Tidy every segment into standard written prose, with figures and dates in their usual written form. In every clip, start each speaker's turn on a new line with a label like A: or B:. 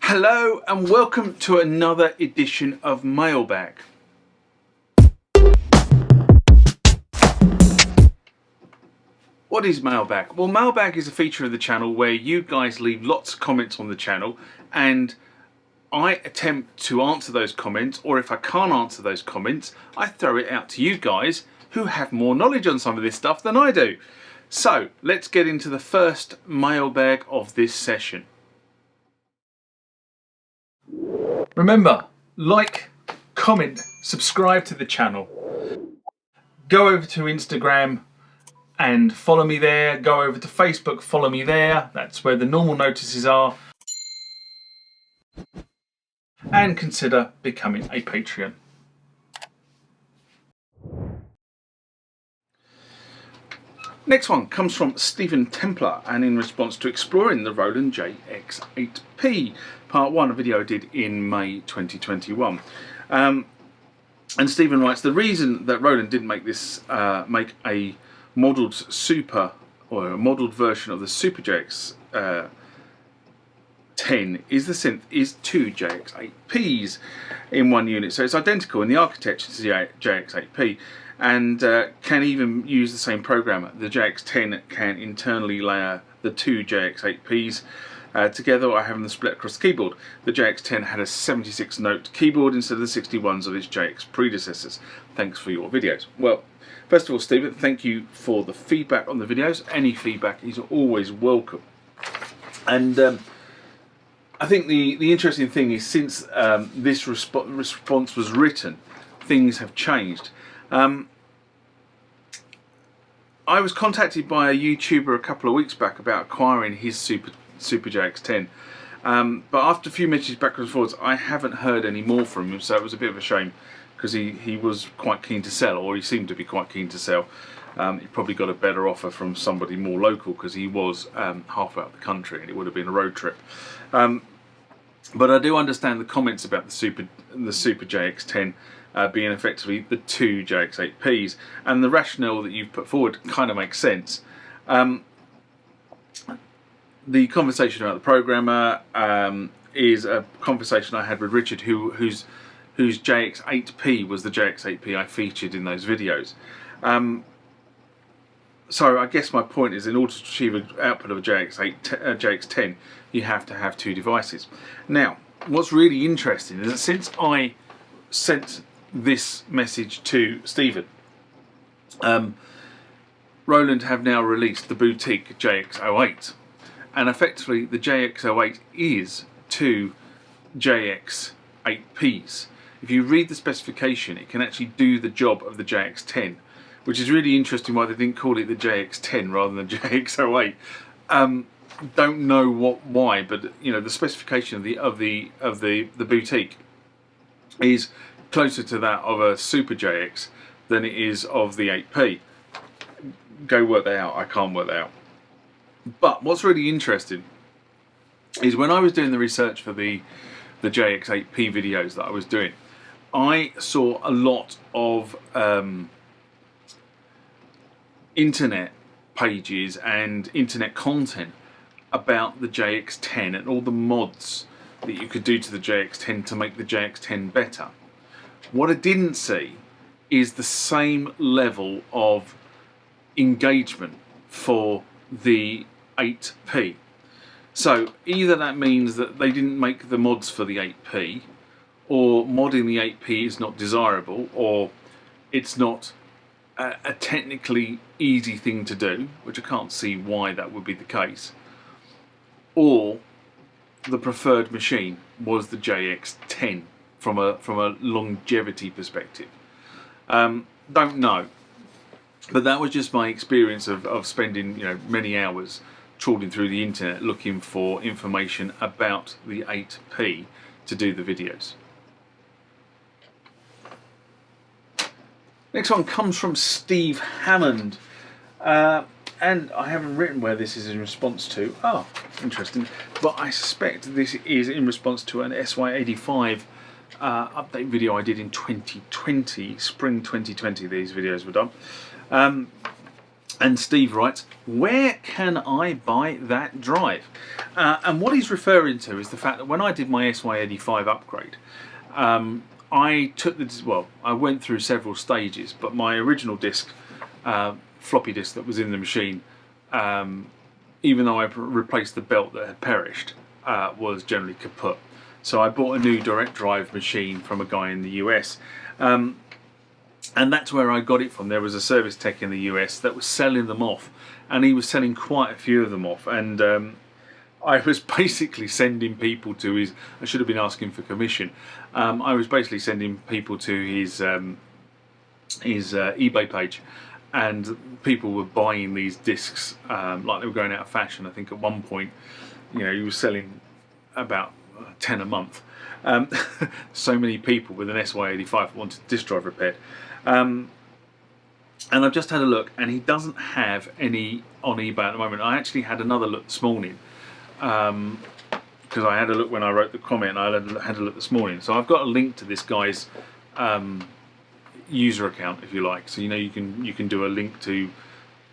A: Hello and welcome to another edition of Mailbag. What is Mailbag? Well, Mailbag is a feature of the channel where you guys leave lots of comments on the channel and I attempt to answer those comments, or if I can't answer those comments, I throw it out to you guys who have more knowledge on some of this stuff than I do. So let's get into the first mailbag of this session. Remember, like, comment, subscribe to the channel. Go over to Instagram and follow me there. Go over to Facebook, follow me there. That's where the normal notices are. And consider becoming a Patreon. Next one comes from Stephen Templar, and in response to exploring the Roland JX-8P, part 1, a video I did in May 2021. And Stephen writes, the reason that Roland didn't make this, make a modelled super, or a modelled version of the Super JX 10 is the synth is two JX8Ps in one unit, so it's identical in the architecture to the JX8P, and can even use the same programmer. The JX10 can internally layer the two JX8Ps together or having them split across the keyboard. The JX10 had a 76 note keyboard instead of the 61s of its JX predecessors. Thanks for your videos. Well, first of all, Stephen, thank you for the feedback on the videos. Any feedback is always welcome. And I think the interesting thing is, since this response was written, things have changed. I was contacted by a YouTuber a couple of weeks back about acquiring his Super JX10, but after a few messages backwards and forwards, I haven't heard any more from him, so it was a bit of a shame, because he was quite keen to sell, or he seemed to be quite keen to sell. He probably got a better offer from somebody more local, because he was halfway out the country and it would have been a road trip. But I do understand the comments about the Super JX10 being effectively the two JX8Ps, and the rationale that you've put forward kind of makes sense. The conversation about the programmer is a conversation I had with Richard, whose JX8P was the JX8P I featured in those videos. So I guess my point is, in order to achieve an output of a JX10, you have to have two devices. Now, what's really interesting is that since I sent this message to Stephen, Roland have now released the boutique JX08, and effectively the JX08 is two JX8Ps. If you read the specification, it can actually do the job of the JX10, which is really interesting why they didn't call it the JX10 rather than the JX08. Don't know why, but you know, the specification of the boutique is closer to that of a Super JX than it is of the 8P. Go work that out. I can't work that out. But what's really interesting is, when I was doing the research for the JX8P videos that I was doing, I saw a lot of internet pages and internet content about the JX10 and all the mods that you could do to the JX10 to make the JX10 better. What I didn't see is the same level of engagement for the 8P. So either that means that they didn't make the mods for the 8P, or modding the 8P is not desirable, or it's not a technically easy thing to do, which I can't see why that would be the case, or the preferred machine was the JX10 from a longevity perspective. Don't know, but that was just my experience of spending, you know, many hours trawling through the internet looking for information about the 8P to do the videos. Next one comes from Steve Hammond, and I haven't written where this is in response to. Oh, interesting. But I suspect this is in response to an SY85 update video I did in 2020, spring 2020. These videos were done, And Steve writes, where can I buy that drive? And what he's referring to is the fact that when I did my SY85 upgrade, I took I went through several stages, but my original disc, floppy disk that was in the machine, even though I replaced the belt that had perished, was generally kaput. So I bought a new direct drive machine from a guy in the US. And that's where I got it from. There was a service tech in the US that was selling them off, and he was selling quite a few of them off. And I was basically sending people to his, I should have been asking for commission. I was basically sending people to his eBay page, and people were buying these discs like they were going out of fashion. I think at one point, he was selling about 10 a month. So many people with an SY85 wanted disc drive repaired. And I've just had a look, and he doesn't have any on eBay at the moment. I actually had another look this morning, because I had a look when I wrote the comment, and I had a look this morning. So I've got a link to this guy's user account, if you like. So you can do a link to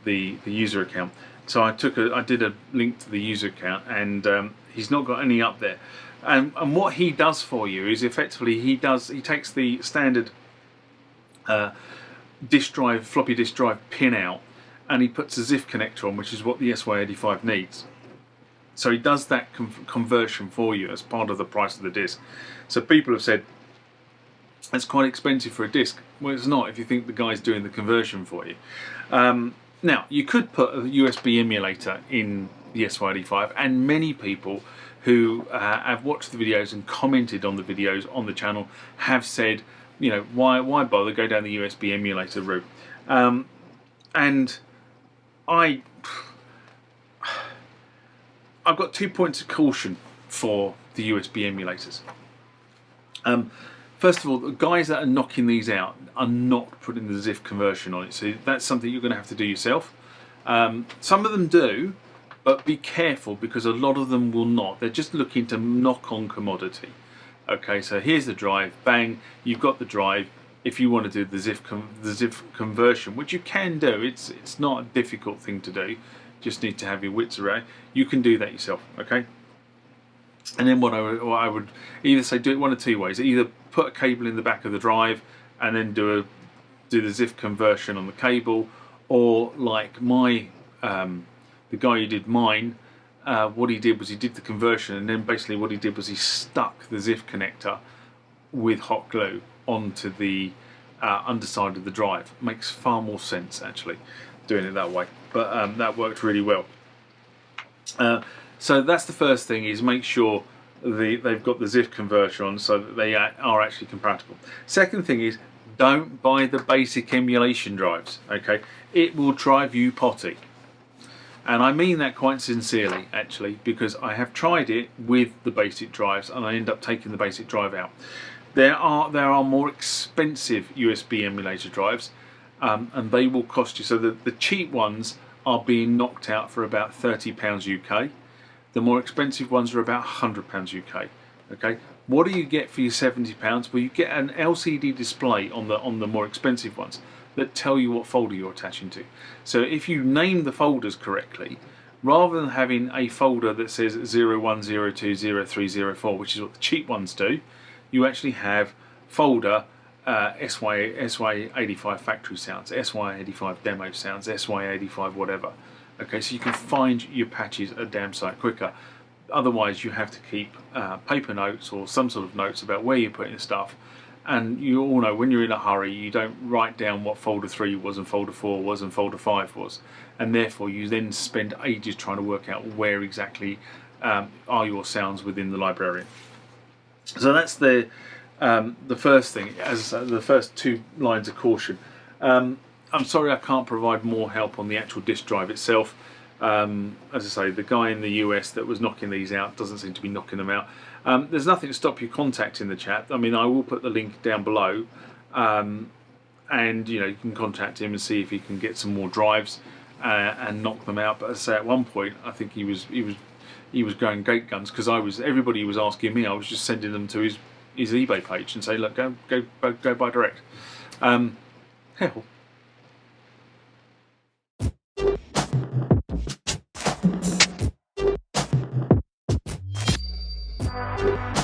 A: the user account. So I did a link to the user account, and he's not got any up there. And what he does for you is effectively he takes the standard floppy disk drive pin out, and he puts a ZIF connector on, which is what the SY85 needs. So he does that conversion for you as part of the price of the disc. So people have said it's quite expensive for a disc. Well, it's not if you think the guy's doing the conversion for you. Now, you could put a USB emulator in the SY85, and many people who have watched the videos and commented on the videos on the channel have said, why bother, go down the USB emulator route. And I've got 2 points of caution for the USB emulators. First of all, the guys that are knocking these out are not putting the ZIF conversion on it, so that's something you're going to have to do yourself. Some of them do, but be careful, because a lot of them will not. They're just looking to knock on commodity. Okay, so here's the drive, bang, you've got the drive. If you want to do the ZIF conversion, which you can do, it's not a difficult thing to do, just need to have your wits around, you can do that yourself, okay? And then what I would either say, do it one of two ways. Either put a cable in the back of the drive and then do the ZIF conversion on the cable, or like the guy who did mine, what he did was he did the conversion, and then basically what he did was he stuck the ZIF connector with hot glue onto the underside of the drive. Makes far more sense actually doing it that way, but that worked really well. So that's the first thing, is make sure they've got the ZIF converter on so that they are actually compatible. Second thing is, don't buy the basic emulation drives, okay? It will drive you potty. And I mean that quite sincerely actually, because I have tried it with the basic drives and I end up taking the basic drive out. There are more expensive USB emulator drives, and they will cost you, so the cheap ones are being knocked out for about £30 UK. The more expensive ones are about £100 UK. Okay, what do you get for your £70? Well, you get an LCD display on the more expensive ones that tell you what folder you're attaching to. So if you name the folders correctly, rather than having a folder that says 01020304, which is what the cheap ones do, you actually have folder SY85 factory sounds, SY85 demo sounds, SY85 whatever. Okay, so you can find your patches a damn sight quicker. Otherwise you have to keep paper notes or some sort of notes about where you're putting stuff. And you all know when you're in a hurry, you don't write down what folder 3 was and folder 4 was and folder 5 was. And therefore you then spend ages trying to work out where exactly are your sounds within the librarian. So that's the first thing, as the first 2 lines of caution. I'm sorry I can't provide more help on the actual disk drive itself. As I say, the guy in the US that was knocking these out doesn't seem to be knocking them out. There's nothing to stop you contacting the chap. I mean, I will put the link down below, and you can contact him and see if he can get some more drives and knock them out. But as I say, at one point I think he was going gate guns, because everybody was asking me. I was just sending them to his eBay page and say, look, go buy direct. Hell. bye.